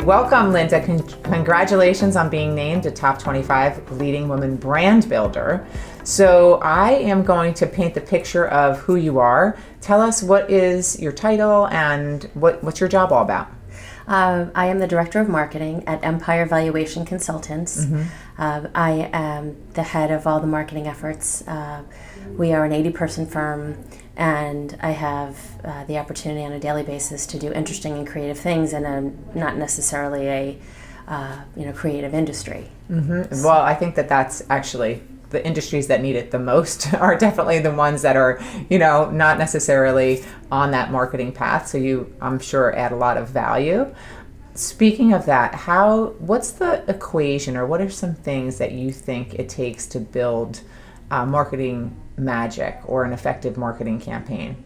Welcome, Linda. Congratulations on being named a top 25 leading women brand builder. So I am going to paint the picture of who you are. Tell us, what is your title and what's your job all about? I am the Director of Marketing at Empire Valuation Consultants. I am the head of all the marketing efforts. We are an 80-person firm, and I have the opportunity on a daily basis to do interesting and creative things in a not necessarily a creative industry. Well, I think that's actually the industries that need it the most are definitely the ones that are, not necessarily on that marketing path. So you, I'm sure, add a lot of value. Speaking of that, what's the equation, or what are some things that you think it takes to build marketing magic or an effective marketing campaign?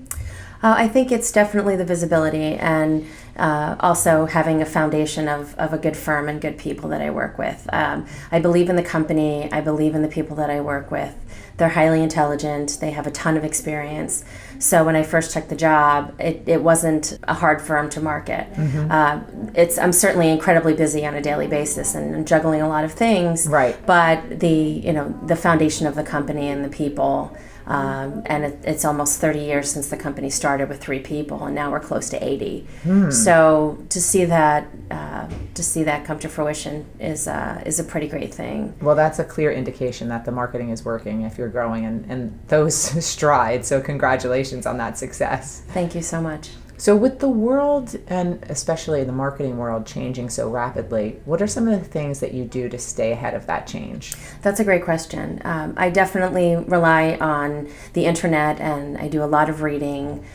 I think it's definitely the visibility, and also having a foundation of a good firm and good people that I work with. I believe in the company. I believe in the people that I work with. They're highly intelligent. They have a ton of experience. So when I first took the job, it wasn't a hard firm to market. I'm certainly incredibly busy on a daily basis and juggling a lot of things. Right. But the foundation of the company and the people. And it's almost 30 years since the company started with 3 people, and now we're close to 80. So to see that come to fruition is a pretty great thing. Well, that's a clear indication that the marketing is working if you're growing and those strides. So congratulations on that success. Thank you so much. So with the world, and especially the marketing world, changing so rapidly, what are some of the things that you do to stay ahead of that change? That's a great question. I definitely rely on the internet, and I do a lot of reading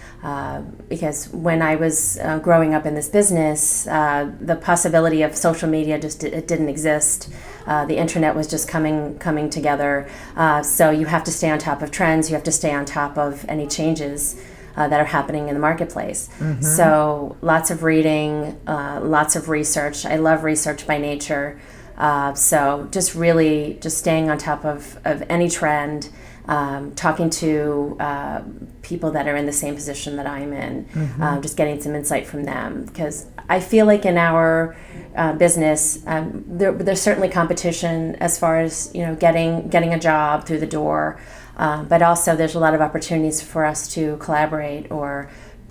because when I was growing up in this business, the possibility of social media it didn't exist. The internet was just coming together. So you have to stay on top of trends. You have to stay on top of any changes that are happening in the marketplace. So lots of reading, lots of research. I love research by nature. So just staying on top of any trend, talking to people that are in the same position that I'm in, just getting some insight from them. Because I feel like in our business, there's certainly competition as far as getting a job through the door. But also there's a lot of opportunities for us to collaborate or,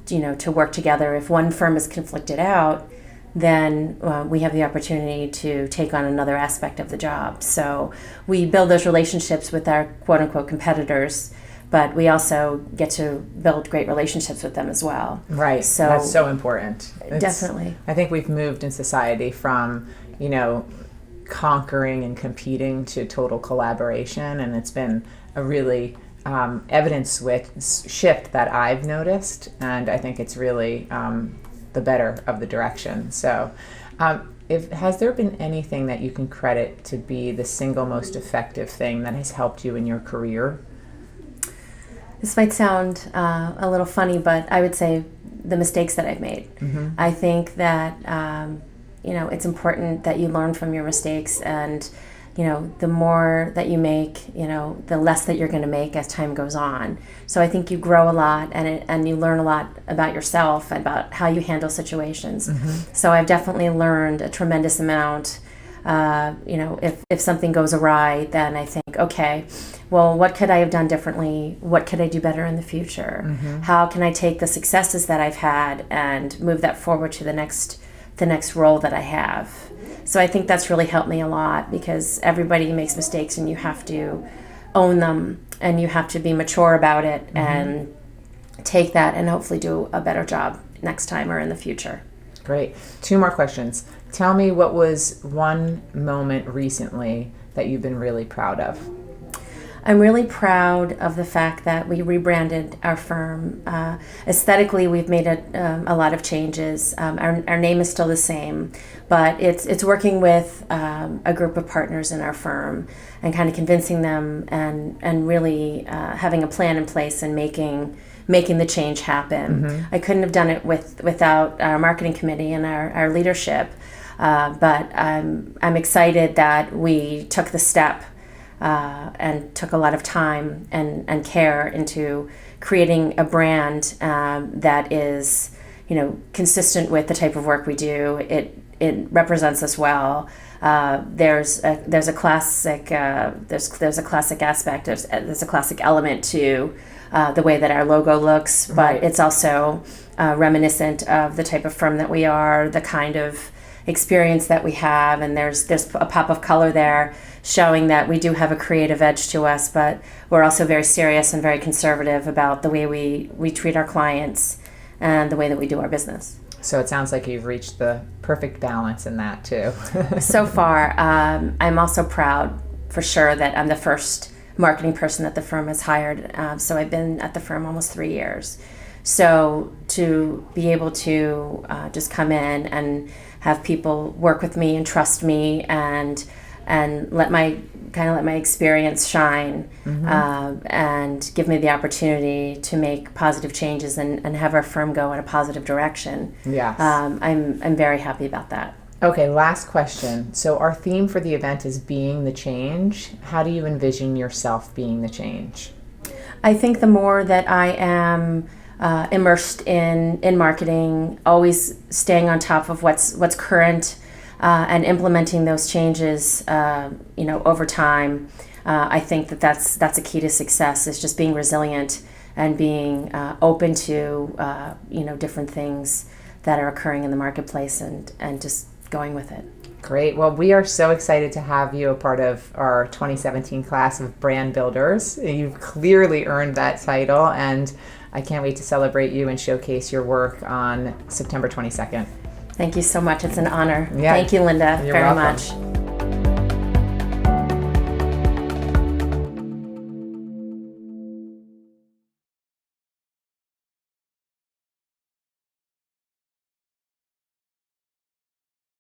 to work together. If one firm is conflicted out, then we have the opportunity to take on another aspect of the job. So we build those relationships with our quote-unquote competitors, but we also get to build great relationships with them as well. Right, so that's so important. Definitely. I think we've moved in society from, conquering and competing to total collaboration, and it's been a really evidence shift that I've noticed, and I think it's really the better of the direction. So has there been anything that you can credit to be the single most effective thing that has helped you in your career? This might sound a little funny, but I would say the mistakes that I've made. I think that it's important that you learn from your mistakes, and the more that you make, the less that you're going to make as time goes on. So I think you grow a lot, and you learn a lot about yourself, about how you handle situations. So I've definitely learned a tremendous amount. If something goes awry, then I think, okay, well, what could I have done differently? What could I do better in the future? How can I take the successes that I've had and move that forward to the next role that I have? So I think that's really helped me a lot, because everybody makes mistakes, and you have to own them, and you have to be mature about it and take that and hopefully do a better job next time or in the future. Great. 2 more questions. Tell me, what was one moment recently that you've been really proud of? I'm really proud of the fact that we rebranded our firm. Aesthetically, we've made a lot of changes. Our name is still the same, but it's working with a group of partners in our firm and kind of convincing them and really having a plan in place and making the change happen. I couldn't have done it without our marketing committee and our leadership, but I'm excited that we took the step and took a lot of time and care into creating a brand that is, consistent with the type of work we do. it represents us well. There's a classic there's a classic aspect, there's a classic element to the way that our logo looks, but Right. it's also reminiscent of the type of firm that we are, the kind of experience that we have, and there's a pop of color there showing that we do have a creative edge to us, but we're also very serious and very conservative about the way we treat our clients and the way that we do our business. So it sounds like you've reached the perfect balance in that too. So far, I'm also proud for sure that I'm the first marketing person that the firm has hired. So I've been at the firm almost 3 years. So to be able to just come in and have people work with me and trust me and let my experience shine, and give me the opportunity to make positive changes and have our firm go in a positive direction. Yes. I'm very happy about that. Okay, last question. So our theme for the event is being the change. How do you envision yourself being the change? I think the more that I am immersed in marketing, always staying on top of what's current, and implementing those changes, over time, I think that's a key to success. Is just being resilient and being open to different things that are occurring in the marketplace, and just going with it. Great. Well, we are so excited to have you a part of our 2017 class of brand builders. You've clearly earned that title, and I can't wait to celebrate you and showcase your work on September 22nd. Thank you so much. It's an honor. Yeah. Thank you, Linda, You're very welcome. much.